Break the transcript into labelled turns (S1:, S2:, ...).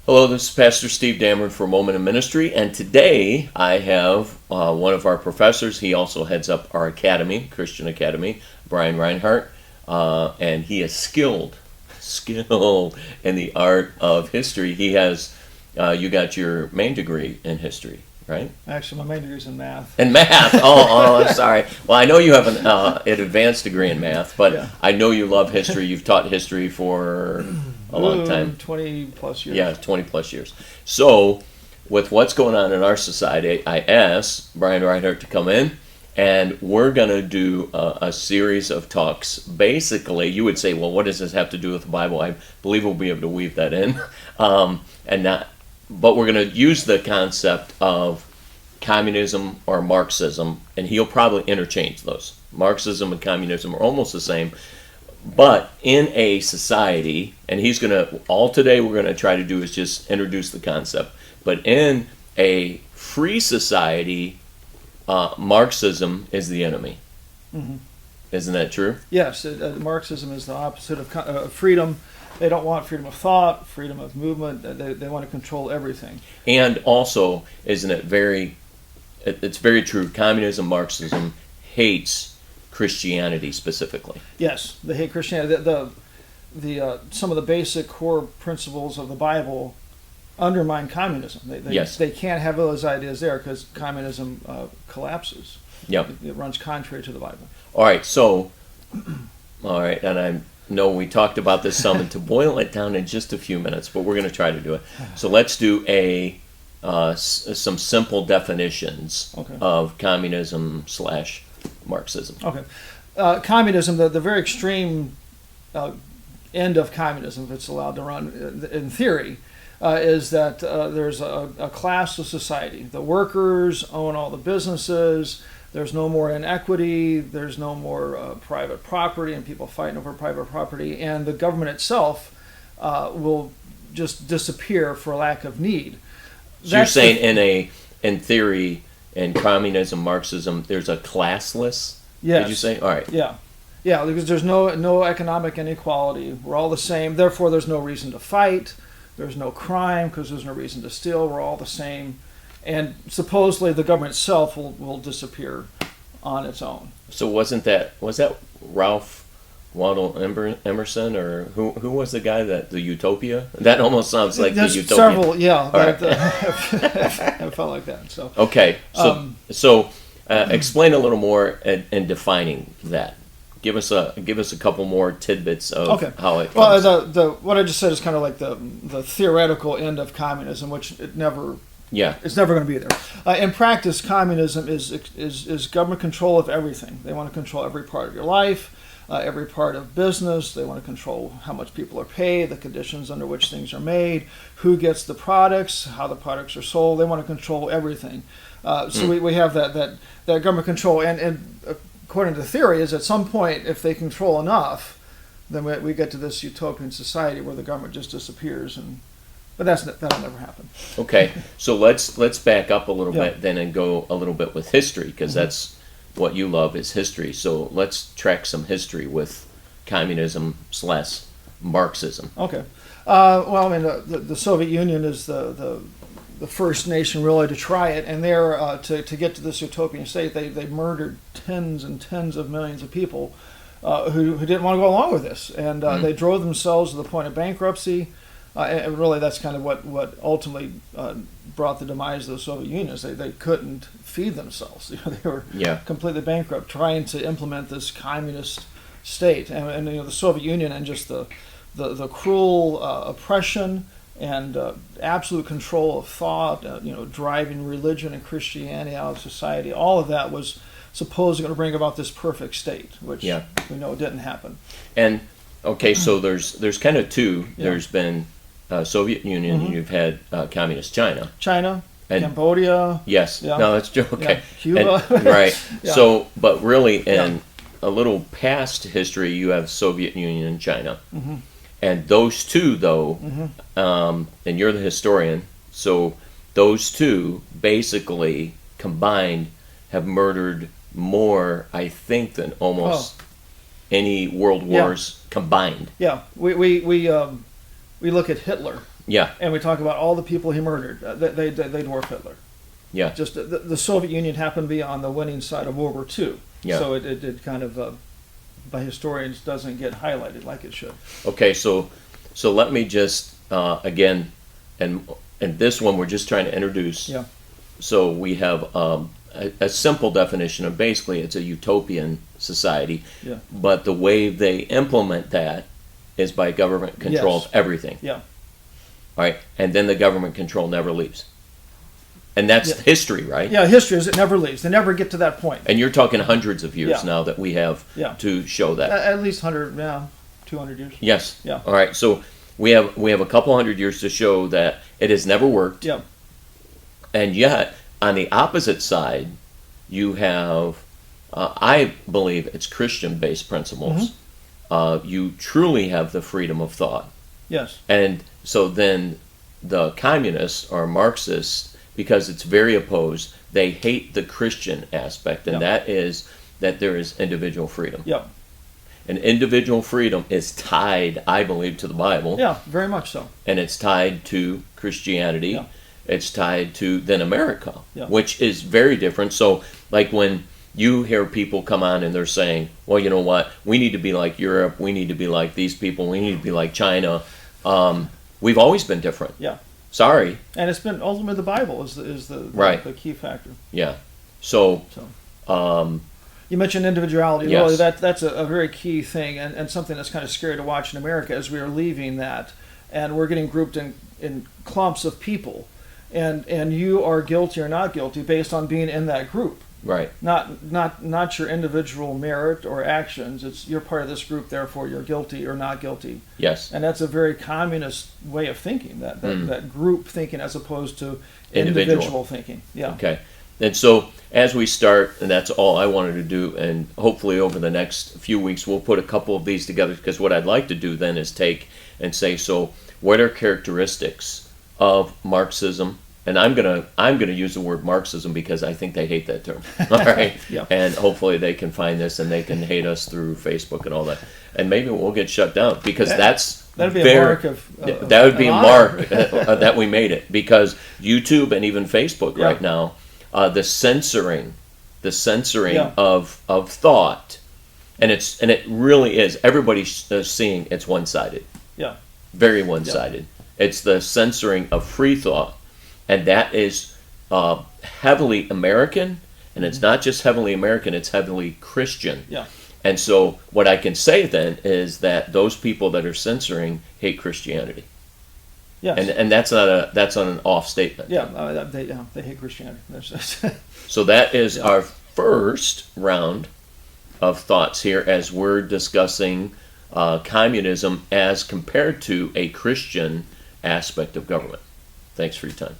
S1: Hello, this is Pastor Steve Dameron for Moment of Ministry, and today I have one of our professors. He also heads up our academy, Christian Academy, Brian Rinehart, and he is skilled in the art of history. He has, you got your main degree in history, right?
S2: Actually, my main degree is in math.
S1: In math? Oh, I'm sorry. Well, I know you have an advanced degree in math, but
S2: Yeah.
S1: I know you love history. You've taught history for a long time.
S2: 20 plus years.
S1: Yeah, 20 plus years. So, with what's going on in our society, I asked Brian Rinehart to come in, and we're going to do a series of talks. Basically, you would say, well, what does this have to do with the Bible? I believe we'll be able to weave that in. But we're going to use the concept of communism or Marxism, and he'll probably interchange those. Marxism and communism are almost the same. But in a society, and all today we're going to try to do is just introduce the concept, but in a free society, Marxism is the enemy.
S2: Mm-hmm.
S1: Isn't that true?
S2: Yes, Marxism is the opposite of freedom. They don't want freedom of thought, freedom of movement. They want to control everything.
S1: And also, it's very true, communism, Marxism hates Christianity specifically.
S2: Yes, they hate Christianity. Some of the basic core principles of the Bible undermine communism.
S1: Yes.
S2: They can't have those ideas there because communism collapses.
S1: Yep.
S2: It runs contrary to the Bible.
S1: All right, and I know we talked about this some, and to boil it down in just a few minutes, but we're going to try to do it. So let's do some simple definitions of communism / Marxism.
S2: Okay. Communism, the very extreme end of communism, if it's allowed to run in theory, is that there's a class of society. The workers own all the businesses. There's no more inequity. There's no more private property and people fighting over private property. And the government itself will just disappear for lack of need.
S1: So you're saying in theory, in communism, Marxism, there's a classless?
S2: Yes.
S1: Did you say? All right.
S2: Yeah. Yeah, because there's no economic inequality. We're all the same. Therefore, there's no reason to fight. There's no crime because there's no reason to steal. We're all the same. And supposedly the government itself will disappear on its own.
S1: So was that Ralph Waldo Emerson, or who was the guy the Utopia? That almost sounds like
S2: There's
S1: the Utopia.
S2: Several, yeah.
S1: Right.
S2: It felt like that. So
S1: Okay, so explain a little more in defining that. Give us a couple more tidbits of how it comes.
S2: Well, what I just said is kind of like the theoretical end of communism, which it's never going to be there. In practice, communism is government control of everything. They want to control every part of your life, every part of business. They want to control how much people are paid, the conditions under which things are made, who gets the products, how the products are sold. They want to control everything. We have that government control, and according to the theory, is at some point, if they control enough, then we get to this utopian society where the government just disappears, but that'll never happen.
S1: Okay, so let's back up a little bit then and go a little bit with history, because that's what you love is history. So let's track some history with communism / Marxism.
S2: Okay. Well, I mean, the Soviet Union is the first nation really to try it, and there to get to this utopian state, they murdered tens and tens of millions of people who didn't want to go along with this, and they drove themselves to the point of bankruptcy. And really, that's kind of what ultimately brought the demise of the Soviet Union. Is they couldn't feed themselves. They were completely bankrupt, trying to implement this communist state, and the Soviet Union and just the cruel oppression and absolute control of thought, driving religion and Christianity out of society. All of that was supposedly going to bring about this perfect state, which we know didn't happen.
S1: And okay, so there's kind of two. Yeah. There's been Soviet Union, and you've had communist China. And
S2: Cambodia.
S1: Yes. Yeah. No, that's true. Okay.
S2: Yeah. Cuba.
S1: And, right. Yeah. So, but really, in a little past history, you have Soviet Union and China. Mm-hmm. And those two, though, and you're the historian, so those two basically combined have murdered more, I think, than almost any world wars combined.
S2: Yeah, we we look at Hitler
S1: Yeah,
S2: and we talk about all the people he murdered. They dwarf Hitler.
S1: yeah,
S2: Just the Soviet Union happened to be on the winning side of World War II.
S1: Yeah.
S2: So it did kind of, by historians, doesn't get highlighted like it should.
S1: Okay, so let me just again, and this one we're just trying to introduce.
S2: Yeah.
S1: So we have a simple definition of basically it's a utopian society,
S2: Yeah.
S1: but the way they implement that is by government control
S2: Yes.
S1: of everything.
S2: Yeah.
S1: All right, and then the government control never leaves, and that's
S2: Yeah.
S1: history, right?
S2: Yeah, history is it never leaves. They never get to that point.
S1: And you're talking hundreds of years
S2: Yeah.
S1: now that we have
S2: Yeah.
S1: to show that.
S2: At least 100, 200 years.
S1: Yes.
S2: Yeah.
S1: All right. So we have a couple hundred years to show that it has never worked,
S2: Yeah.
S1: and yet on the opposite side, you have, I believe, it's Christian-based principles. You truly have the freedom of thought,
S2: Yes.
S1: and so then the communists or Marxists, because it's very opposed, they hate the Christian aspect, and
S2: Yeah.
S1: that is that there is individual freedom.
S2: Yeah.
S1: And individual freedom is tied, I believe, to the Bible.
S2: Yeah. Very much so.
S1: And it's tied to Christianity.
S2: Yeah.
S1: It's tied to then America,
S2: Yeah.
S1: which is very different. So, like when you hear people come on and they're saying, "Well, you know what? We need to be like Europe. We need to be like these people. We need to be like China." We've always been different.
S2: Yeah.
S1: Sorry.
S2: And it's been ultimately the Bible is the
S1: Right.
S2: the key factor.
S1: Yeah. So,
S2: So. You mentioned individuality.
S1: Yes.
S2: Really, that's a very key thing, and something that's kind of scary to watch in America as we are leaving that, and we're getting grouped in clumps of people, and you are guilty or not guilty based on being in that group,
S1: right.
S2: not your individual merit or actions. It's you're part of this group, therefore you're guilty or not guilty,
S1: Yes.
S2: and that's a very communist way of thinking. That group thinking as opposed to
S1: Individual.
S2: individual thinking. Yeah.
S1: Okay. And so as we start, and that's all I wanted to do, and hopefully over the next few weeks we'll put a couple of these together, because what I'd like to do then is take and say, so what are characteristics of Marxism? And I'm gonna use the word Marxism because I think they hate that term. All right.
S2: Yeah.
S1: And hopefully they can find this and they can hate us through Facebook and all that. And maybe we'll get shut down because
S2: That'd be a
S1: very-
S2: mark of
S1: that would be
S2: an
S1: a
S2: honor.
S1: mark that we made it, because YouTube and even Facebook
S2: Yeah.
S1: right now, the censoring
S2: Yeah.
S1: of thought, and it really is, everybody's seeing it's one-sided,
S2: Yeah.
S1: very one-sided. It's the censoring of free thought, and that is heavily American, and it's not just heavily American, it's heavily Christian.
S2: Yeah.
S1: And so what I can say then is that those people that are censoring hate Christianity.
S2: Yes.
S1: And that's not an off statement.
S2: They hate Christianity.
S1: So that is our first round of thoughts here as we're discussing communism as compared to a Christian aspect of government. Thanks for your time.